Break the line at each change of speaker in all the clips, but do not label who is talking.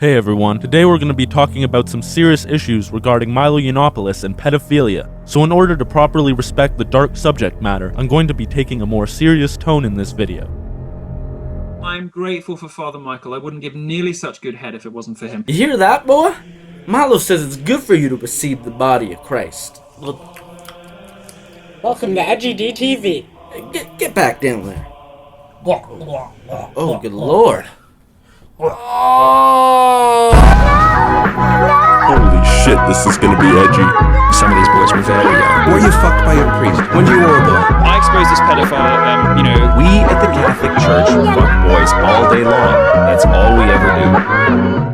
Hey everyone, today we're going to be talking about some serious issues regarding Milo Yiannopoulos and pedophilia. So in order to properly respect the dark subject matter, I'm going to be taking a more serious tone in this video.
I'm grateful for Father Michael. I wouldn't give nearly such good head if it wasn't for him.
You hear that, boy? Milo says it's good for you to receive the body of Christ.
Welcome to EdgyDtv.
Get back down there. Oh, good lord.
Holy shit, this is gonna be edgy.
Some of these boys were very young.
Were you fucked by your priest when you were a boy?
I exposed this pedophile, We at the Catholic Church fuck boys all day long. That's all we ever do.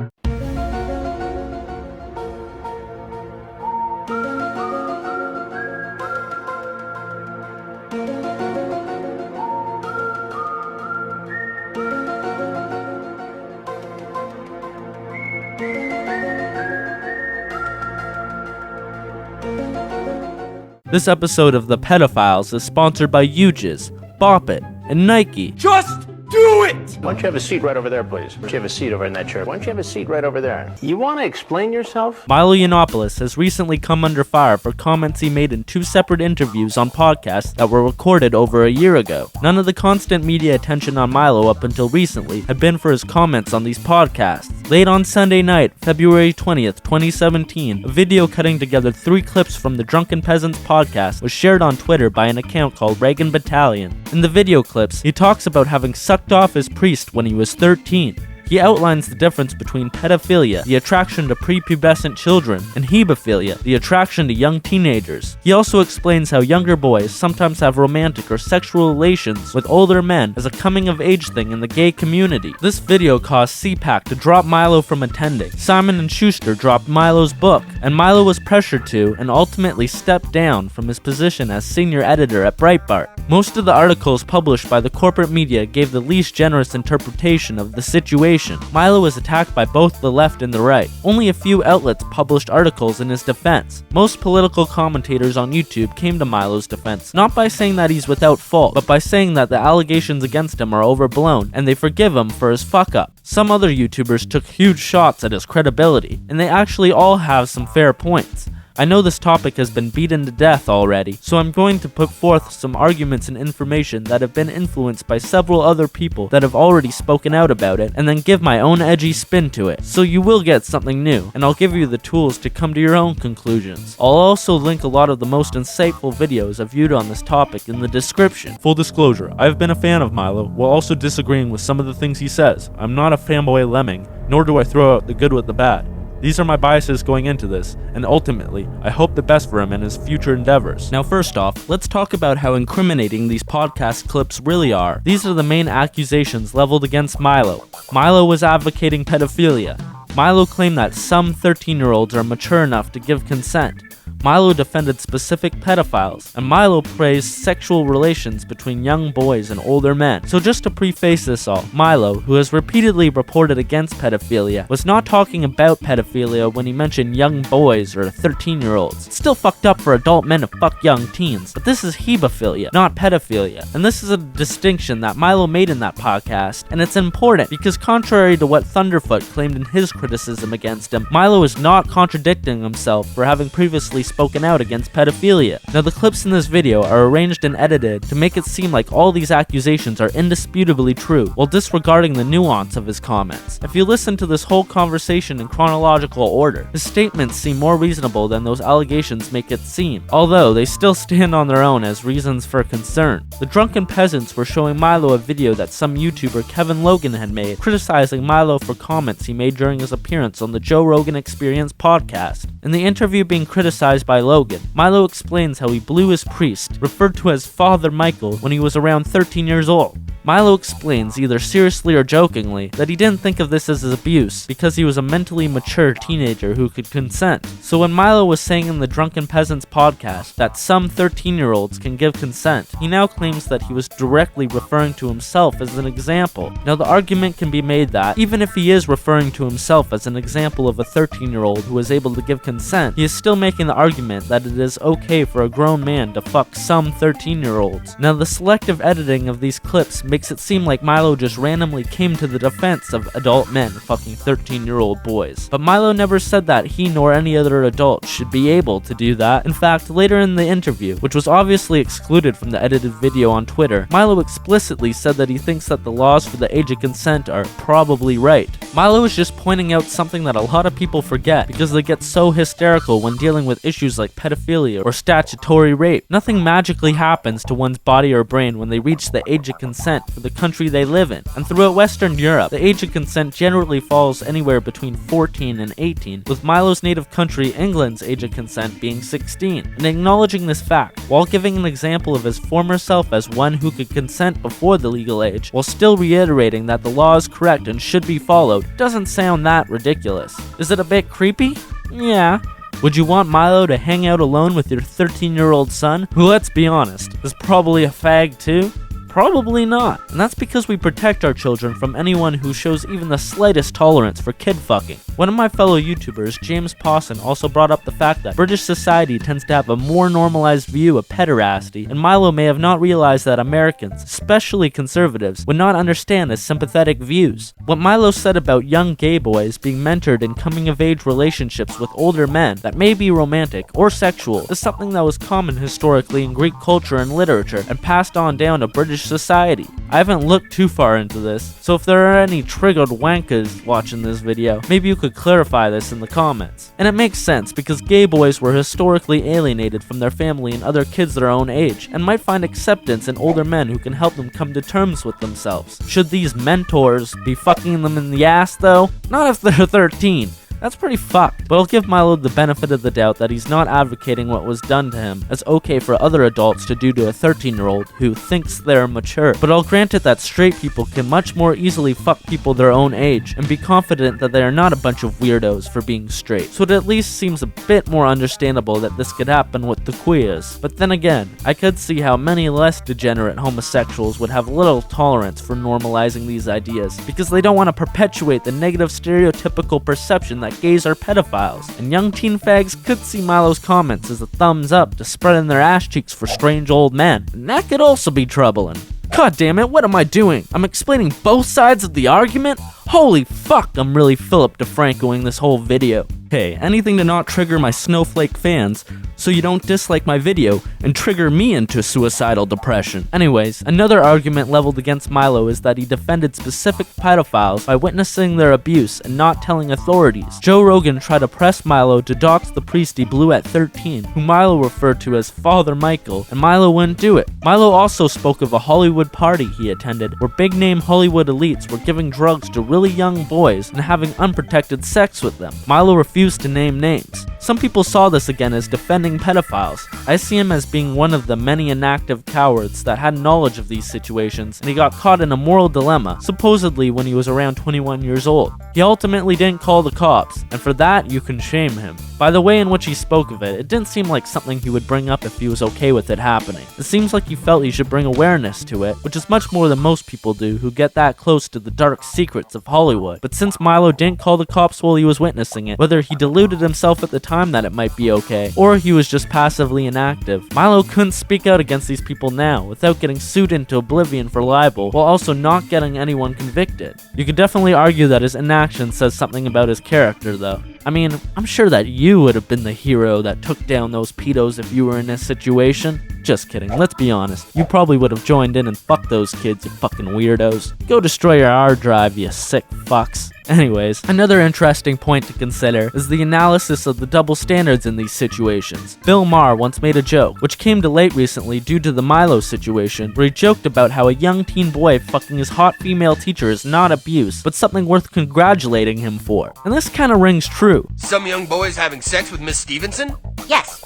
This episode of the Pedo-Files is sponsored by UJIS, Bop It, and Nike.
Just do it!
Why don't you have a seat right over there, please? Why don't you have a seat over in that chair? Why don't you have a seat right over there? You want to explain yourself?
Milo Yiannopoulos has recently come under fire for comments he made in two separate interviews on podcasts that were recorded over a year ago. None of the constant media attention on Milo up until recently had been for his comments on these podcasts. Late on Sunday night, February 20th, 2017, a video cutting together 3 clips from the Drunken Peasants Podcast was shared on Twitter by an account called Reagan Battalion. In the video clips, he talks about having sucked off his priest when he was 13. He outlines the difference between pedophilia, the attraction to prepubescent children, and hebephilia, the attraction to young teenagers. He also explains how younger boys sometimes have romantic or sexual relations with older men as a coming-of-age thing in the gay community. This video caused CPAC to drop Milo from attending. Simon & Schuster dropped Milo's book, and Milo was pressured to and ultimately stepped down from his position as senior editor at Breitbart. Most of the articles published by the corporate media gave the least generous interpretation of the situation. Milo was attacked by both the left and the right. Only a few outlets published articles in his defense. Most political commentators on YouTube came to Milo's defense, not by saying that he's without fault, but by saying that the allegations against him are overblown, and they forgive him for his fuck-up. Some other YouTubers took huge shots at his credibility, and they actually all have some fair points. I know this topic has been beaten to death already, so I'm going to put forth some arguments and information that have been influenced by several other people that have already spoken out about it, and then give my own edgy spin to it. So you will get something new, and I'll give you the tools to come to your own conclusions. I'll also link a lot of the most insightful videos I've viewed on this topic in the description. Full disclosure, I've been a fan of Milo, while also disagreeing with some of the things he says. I'm not a fanboy lemming, nor do I throw out the good with the bad. These are my biases going into this, and ultimately, I hope the best for him in his future endeavors. Now first off, let's talk about how incriminating these podcast clips really are. These are the main accusations leveled against Milo. Milo was advocating pedophilia. Milo claimed that some 13-year-olds are mature enough to give consent. Milo defended specific pedophiles, and Milo praised sexual relations between young boys and older men. So just to preface this all, Milo, who has repeatedly reported against pedophilia, was not talking about pedophilia when he mentioned young boys or 13-year-olds. It's still fucked up for adult men to fuck young teens, but this is hebephilia, not pedophilia. And this is a distinction that Milo made in that podcast, and it's important because contrary to what Thunderfoot claimed in his criticism against him, Milo is not contradicting himself for having previously spoken out against pedophilia. Now the clips in this video are arranged and edited to make it seem like all these accusations are indisputably true, while disregarding the nuance of his comments. If you listen to this whole conversation in chronological order, his statements seem more reasonable than those allegations make it seem, although they still stand on their own as reasons for concern. The Drunken Peasants were showing Milo a video that some YouTuber Kevin Logan had made, criticizing Milo for comments he made during his appearance on the Joe Rogan Experience Podcast. In the interview being criticized by Logan, Milo explains how he blew his priest, referred to as Father Michael, when he was around 13 years old. Milo explains, either seriously or jokingly, that he didn't think of this as abuse because he was a mentally mature teenager who could consent. So when Milo was saying in the Drunken Peasants podcast that some 13-year-olds can give consent, he now claims that he was directly referring to himself as an example. Now the argument can be made that, even if he is referring to himself as an example of a 13-year-old who is able to give consent, he is still making the argument that it is okay for a grown man to fuck some 13-year-olds. Now the selective editing of these clips makes makes it seem like Milo just randomly came to the defense of adult men fucking 13-year-old boys. But Milo never said that he nor any other adult should be able to do that. In fact, later in the interview, which was obviously excluded from the edited video on Twitter, Milo explicitly said that he thinks that the laws for the age of consent are probably right. Milo is just pointing out something that a lot of people forget because they get so hysterical when dealing with issues like pedophilia or statutory rape. Nothing magically happens to one's body or brain when they reach the age of consent for the country they live in. And throughout Western Europe, the age of consent generally falls anywhere between 14 and 18, with Milo's native country, England's age of consent being 16. And acknowledging this fact, while giving an example of his former self as one who could consent before the legal age, while still reiterating that the law is correct and should be followed, doesn't sound that ridiculous. Is it a bit creepy? Yeah. Would you want Milo to hang out alone with your 13-year-old son, who, let's be honest, is probably a fag too? Probably not, and that's because we protect our children from anyone who shows even the slightest tolerance for kid fucking. One of my fellow YouTubers, James Pawson, also brought up the fact that British society tends to have a more normalized view of pederasty, and Milo may have not realized that Americans, especially conservatives, would not understand his sympathetic views. What Milo said about young gay boys being mentored in coming-of-age relationships with older men that may be romantic or sexual is something that was common historically in Greek culture and literature and passed on down to British society. I haven't looked too far into this, so if there are any triggered wankers watching this video, maybe you could clarify this in the comments. And it makes sense because gay boys were historically alienated from their family and other kids their own age, and might find acceptance in older men who can help them come to terms with themselves. Should these mentors be fucking them in the ass though? Not if they're 13. That's pretty fucked, but I'll give Milo the benefit of the doubt that he's not advocating what was done to him as okay for other adults to do to a 13-year-old who thinks they're mature. But I'll grant it that straight people can much more easily fuck people their own age and be confident that they are not a bunch of weirdos for being straight. So it at least seems a bit more understandable that this could happen with the queers. But then again, I could see how many less degenerate homosexuals would have little tolerance for normalizing these ideas because they don't want to perpetuate the negative stereotypical perception that gays are pedophiles, and young teen fags could see Milo's comments as a thumbs up to spreading their ass cheeks for strange old men, and that could also be troubling. God damn it, what am I doing? I'm explaining both sides of the argument? Holy fuck, I'm really Philip DeFrancoing this whole video. Hey, anything to not trigger my snowflake fans, so you don't dislike my video and trigger me into suicidal depression. Anyways, another argument leveled against Milo is that he defended specific pedophiles by witnessing their abuse and not telling authorities. Joe Rogan tried to press Milo to dox the priest he blew at 13, who Milo referred to as Father Michael, and Milo wouldn't do it. Milo also spoke of a Hollywood party he attended where big-name Hollywood elites were giving drugs to really young boys and having unprotected sex with them. Milo refused to name names. Some people saw this again as defending pedophiles. I see him as being one of the many inactive cowards that had knowledge of these situations, and he got caught in a moral dilemma, supposedly when he was around 21 years old. He ultimately didn't call the cops, and for that you can shame him. By the way in which he spoke of it, it didn't seem like something he would bring up if he was okay with it happening. It seems like he felt he should bring awareness to it, which is much more than most people do who get that close to the dark secrets of Hollywood. But since Milo didn't call the cops while he was witnessing it, whether he deluded himself at the time that it might be okay, or he was just passively inactive, Milo couldn't speak out against these people now without getting sued into oblivion for libel, while also not getting anyone convicted. You could definitely argue that his inaction says something about his character though. I mean, I'm sure that you would have been the hero that took down those pedos if you were in this situation. Just kidding, let's be honest. You probably would have joined in and fucked those kids, you fucking weirdos. Go destroy your hard drive, you sick fucks. Anyways, another interesting point to consider is the analysis of the double standards in these situations. Bill Maher once made a joke, which came to light recently due to the Milo situation, where he joked about how a young teen boy fucking his hot female teacher is not abuse, but something worth congratulating him for. And this kinda rings true.
Some young boys having sex with Miss Stevenson?
Yes.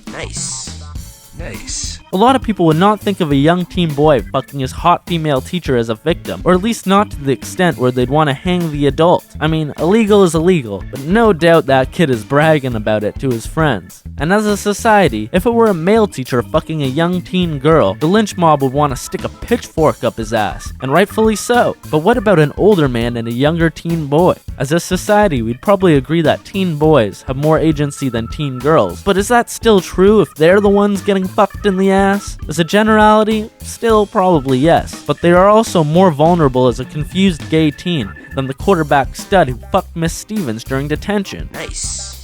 Nice. Nice.
A lot of people would not think of a young teen boy fucking his hot female teacher as a victim, or at least not to the extent where they'd want to hang the adult. I mean, illegal is illegal, but no doubt that kid is bragging about it to his friends. And as a society, if it were a male teacher fucking a young teen girl, the lynch mob would want to stick a pitchfork up his ass, and rightfully so. But what about an older man and a younger teen boy? As a society, we'd probably agree that teen boys have more agency than teen girls, but is that still true if they're the ones getting fucked in the ass? As a generality, still probably yes, but they are also more vulnerable as a confused gay teen than the quarterback stud who fucked Miss Stevens during detention.
Nice.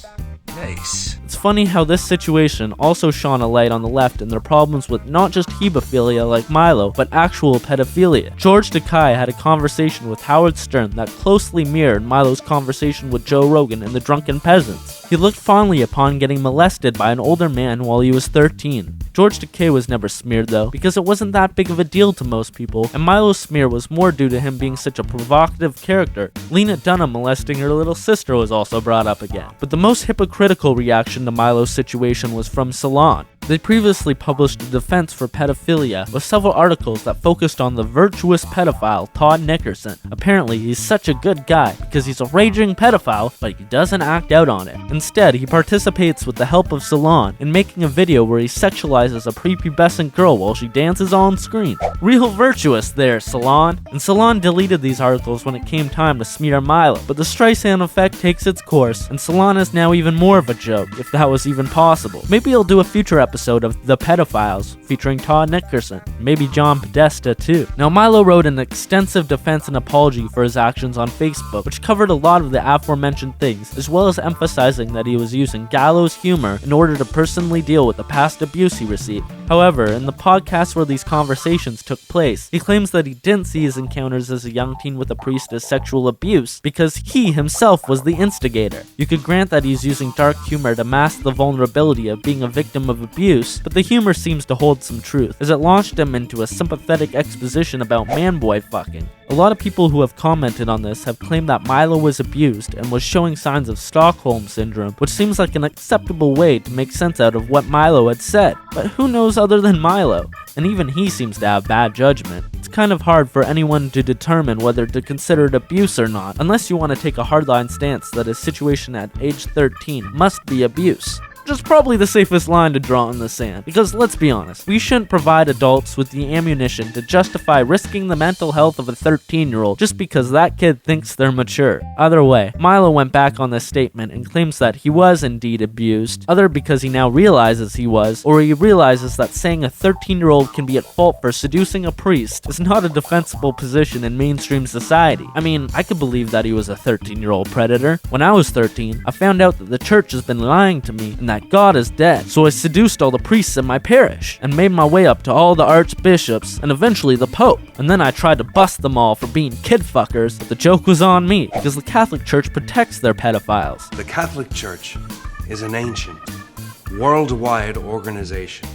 It's funny how this situation also shone a light on the left and their problems with not just hebephilia like Milo, but actual pedophilia. George Takei had a conversation with Howard Stern that closely mirrored Milo's conversation with Joe Rogan in the Drunken Peasants. He looked fondly upon getting molested by an older man while he was 13. George Takei was never smeared though, because it wasn't that big of a deal to most people, and Milo's smear was more due to him being such a provocative character. Lena Dunham molesting her little sister was also brought up again. But the most hypocritical reaction to Milo's situation was from Salon. They previously published a defense for pedophilia with several articles that focused on the virtuous pedophile Todd Nickerson. Apparently, he's such a good guy because he's a raging pedophile, but he doesn't act out on it. Instead, he participates with the help of Salon in making a video where he sexualizes a prepubescent girl while she dances on screen. Real virtuous there, Salon. And Salon deleted these articles when it came time to smear Milo, but the Streisand effect takes its course, and Salon is now even more of a joke, if that was even possible. Maybe he'll do a future episode of The Pedo-Files featuring Todd Nickerson, maybe John Podesta too. Now Milo wrote an extensive defense and apology for his actions on Facebook, which covered a lot of the aforementioned things, as well as emphasizing that he was using gallows humor in order to personally deal with the past abuse he received. However, in the podcast where these conversations took place, he claims that he didn't see his encounters as a young teen with a priest as sexual abuse because he himself was the instigator. You could grant that he's using dark humor to mask the vulnerability of being a victim of abuse, but the humor seems to hold some truth, as it launched him into a sympathetic exposition about man-boy fucking. A lot of people who have commented on this have claimed that Milo was abused and was showing signs of Stockholm syndrome, which seems like an acceptable way to make sense out of what Milo had said. But who knows other than Milo? And even he seems to have bad judgment. It's kind of hard for anyone to determine whether to consider it abuse or not, unless you want to take a hardline stance that his situation at age 13 must be abuse. Which is probably the safest line to draw in the sand, because let's be honest, we shouldn't provide adults with the ammunition to justify risking the mental health of a 13-year-old just because that kid thinks they're mature. Either way, Milo went back on this statement and claims that he was indeed abused, either because he now realizes he was, or he realizes that saying a 13-year-old can be at fault for seducing a priest is not a defensible position in mainstream society. I mean, I could believe that he was a 13-year-old predator. When I was 13, I found out that the church has been lying to me and that God is dead, so I seduced all the priests in my parish and made my way up to all the archbishops and eventually the Pope, and then I tried to bust them all for being kid fuckers, but the joke was on me because the Catholic Church protects their pedophiles.
The Catholic Church is an ancient, worldwide organization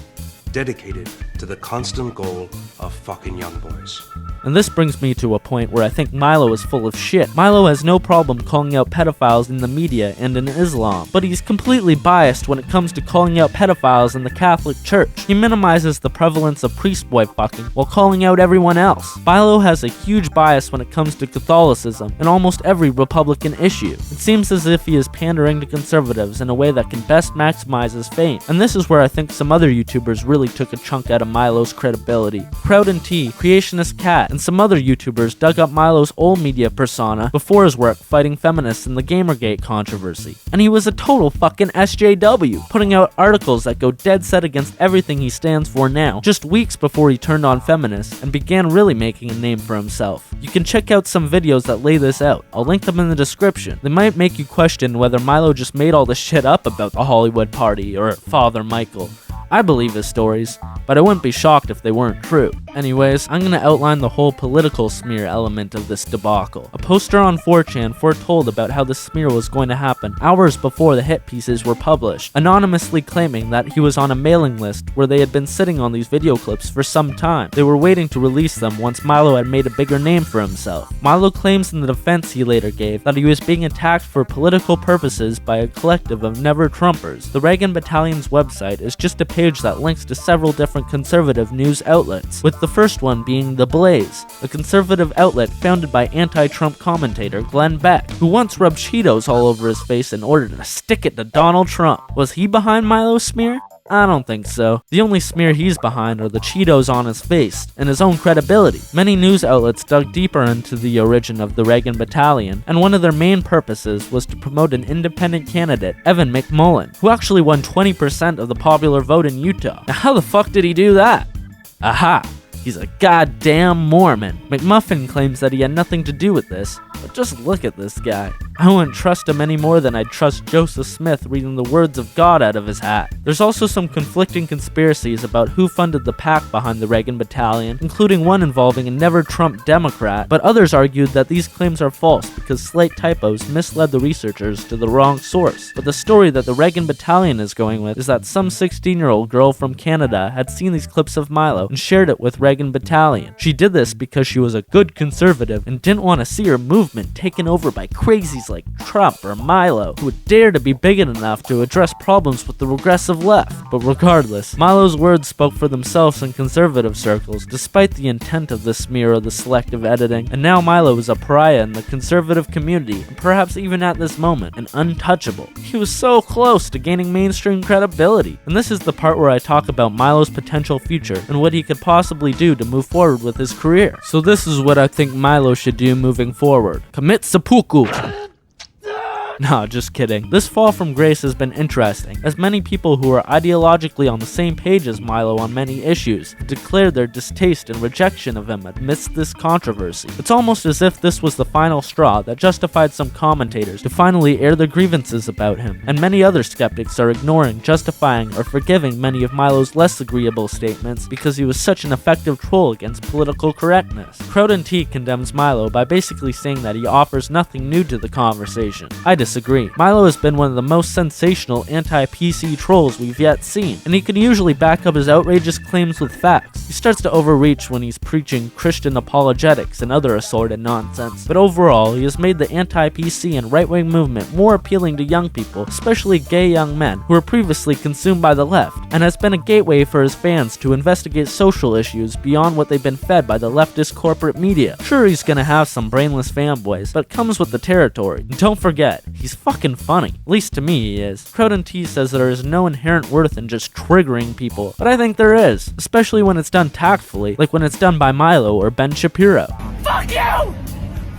dedicated to the constant goal of fucking young boys.
And this brings me to a point where I think Milo is full of shit. Milo has no problem calling out pedophiles in the media and in Islam, but he's completely biased when it comes to calling out pedophiles in the Catholic Church. He minimizes the prevalence of priest boy fucking while calling out everyone else. Milo has a huge bias when it comes to Catholicism and almost every Republican issue. It seems as if he is pandering to conservatives in a way that can best maximize his fame. And this is where I think some other YouTubers really took a chunk out of Milo's credibility. Crowd and T, Creationist Cat, and some other YouTubers dug up Milo's old media persona before his work fighting feminists in the Gamergate controversy. And he was a total fucking SJW, putting out articles that go dead set against everything he stands for now, just weeks before he turned on feminists and began really making a name for himself. You can check out some videos that lay this out. I'll link them in the description. They might make you question whether Milo just made all this shit up about the Hollywood party or Father Michael. I believe his stories, but I wouldn't be shocked if they weren't true. Anyways, I'm gonna outline the whole political smear element of this debacle. A poster on 4chan foretold about how the smear was going to happen hours before the hit pieces were published, anonymously claiming that he was on a mailing list where they had been sitting on these video clips for some time. They were waiting to release them once Milo had made a bigger name for himself. Milo claims in the defense he later gave that he was being attacked for political purposes by a collective of never-Trumpers. The Reagan Battalion's website is just a page that links to several different conservative news outlets, with the first one being The Blaze, a conservative outlet founded by anti-Trump commentator Glenn Beck, who once rubbed Cheetos all over his face in order to stick it to Donald Trump. Was he behind Milo's smear? I don't think so. The only smear he's behind are the Cheetos on his face and his own credibility. Many news outlets dug deeper into the origin of the Reagan Battalion, and one of their main purposes was to promote an independent candidate, Evan McMullen, who actually won 20% of the popular vote in Utah. Now how the fuck did he do that? Aha! He's a goddamn Mormon. McMuffin claims that he had nothing to do with this, but just look at this guy. I wouldn't trust him any more than I'd trust Joseph Smith reading the words of God out of his hat. There's also some conflicting conspiracies about who funded the PAC behind the Reagan Battalion, including one involving a never-Trump Democrat, but others argued that these claims are false because slight typos misled the researchers to the wrong source. But the story that the Reagan Battalion is going with is that some 16-year-old girl from Canada had seen these clips of Milo and shared it with Reagan Battalion. She did this because she was a good conservative and didn't want to see her movement taken over by crazies like Trump or Milo, who would dare to be bigoted enough to address problems with the regressive left. But regardless, Milo's words spoke for themselves in conservative circles, despite the intent of the smear or the selective editing, and now Milo is a pariah in the conservative community, and perhaps even at this moment, an untouchable. He was so close to gaining mainstream credibility, and this is the part where I talk about Milo's potential future and what he could possibly do to move forward with his career. So this is what I think Milo should do moving forward. Commit seppuku. Nah, just kidding. This fall from grace has been interesting, as many people who are ideologically on the same page as Milo on many issues have declared their distaste and rejection of him amidst this controversy. It's almost as if this was the final straw that justified some commentators to finally air their grievances about him, and many other skeptics are ignoring, justifying, or forgiving many of Milo's less agreeable statements because he was such an effective troll against political correctness. Crowd & T condemns Milo by basically saying that he offers nothing new to the conversation. I disagree. Milo has been one of the most sensational anti-PC trolls we've yet seen, and he can usually back up his outrageous claims with facts. He starts to overreach when he's preaching Christian apologetics and other assorted nonsense, but overall, he has made the anti-PC and right-wing movement more appealing to young people, especially gay young men, who were previously consumed by the left, and has been a gateway for his fans to investigate social issues beyond what they've been fed by the leftist corporate media. Sure, he's gonna have some brainless fanboys, but it comes with the territory. And don't forget, he's fucking funny. At least to me he is. Crowd & T says there is no inherent worth in just triggering people, but I think there is, especially when it's done tactfully, like when it's done by Milo or Ben Shapiro.
Fuck you!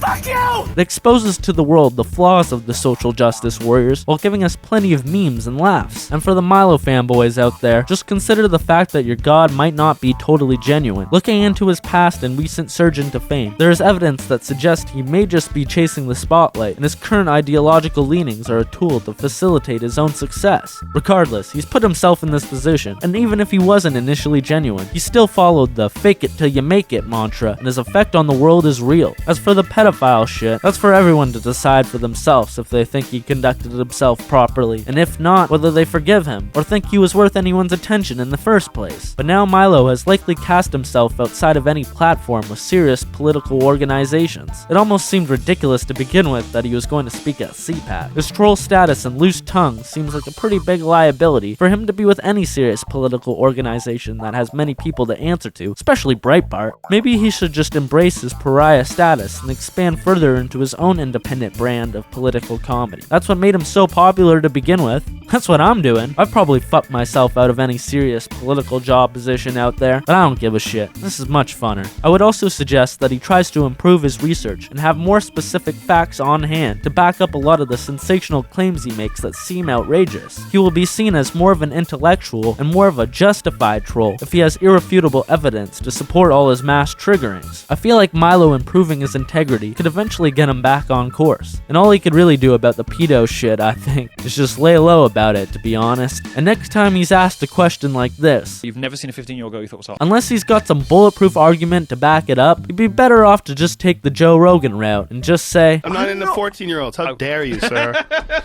Fuck you!
It exposes to the world the flaws of the social justice warriors while giving us plenty of memes and laughs. And for the Milo fanboys out there, just consider the fact that your god might not be totally genuine. Looking into his past and recent surge into fame, there is evidence that suggests he may just be chasing the spotlight, and his current ideological leanings are a tool to facilitate his own success. Regardless, he's put himself in this position, and even if he wasn't initially genuine, he still followed the fake it till you make it mantra, and his effect on the world is real. As for the pedophile shit, that's for everyone to decide for themselves if they think he conducted himself properly, and if not, whether they forgive him, or think he was worth anyone's attention in the first place. But now Milo has likely cast himself outside of any platform with serious political organizations. It almost seemed ridiculous to begin with that he was going to speak at CPAC. His troll status and loose tongue seems like a pretty big liability for him to be with any serious political organization that has many people to answer to, especially Breitbart. Maybe he should just embrace his pariah status and expand further into his own independent brand of political comedy. That's what made him so popular to begin with. That's what I'm doing. I've probably fucked myself out of any serious political job position out there, but I don't give a shit. This is much funner. I would also suggest that he tries to improve his research and have more specific facts on hand to back up a lot of the sensational claims he makes that seem outrageous. He will be seen as more of an intellectual and more of a justified troll if he has irrefutable evidence to support all his mass triggerings. I feel like Milo improving his integrity could eventually get him back on course, and all he could really do about the pedo shit, I think, is just lay low about it, to be honest. And next time he's asked a question like this,
You've never seen a 15-year-old girl you thought was hot.
unless he's got some bulletproof argument to back it up, he'd be better off to just take the Joe Rogan route and just say,
I'm not into 14-year-olds. How dare you, sir?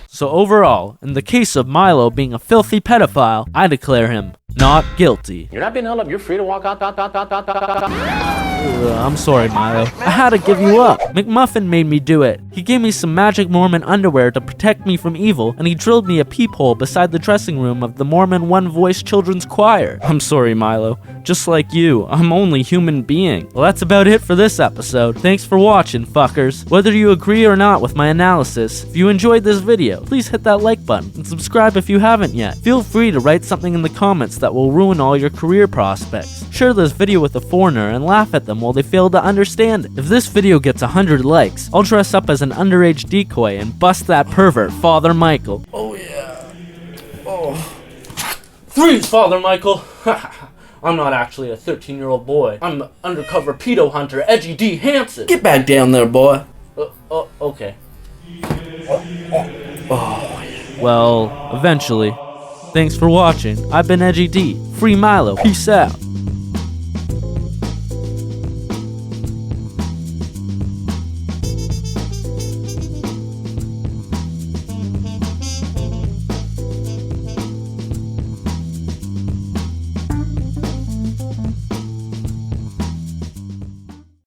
So overall, in the case of Milo being a filthy pedophile, I declare him not guilty.
You're not being held up. You're free to walk out.
I'm sorry, Milo. I had to give you up. McMuffin made me do it. He gave me some magic Mormon underwear to protect me from evil, and he drilled me a peephole beside the dressing room of the Mormon One Voice Children's Choir. I'm sorry, Milo. Just like you, I'm only human being. Well, that's about it for this episode. Thanks for watching, fuckers. Whether you agree or not with my analysis, if you enjoyed this video, please hit that like button and subscribe if you haven't yet. Feel free to write something in the comments that will ruin all your career prospects. Share this video with a foreigner and laugh at them while they fail to understand it. If this video gets 100 likes, I'll dress up as an underage decoy and bust that pervert, Father Michael.
Oh yeah. Oh.
Freeze, Father Michael! I'm not actually a 13-year-old boy. I'm undercover pedo hunter Edgy D. Hansen.
Get back down there, boy.
Okay. Well, eventually. Thanks for watching. I've been Edgy D. Free Milo. Peace out.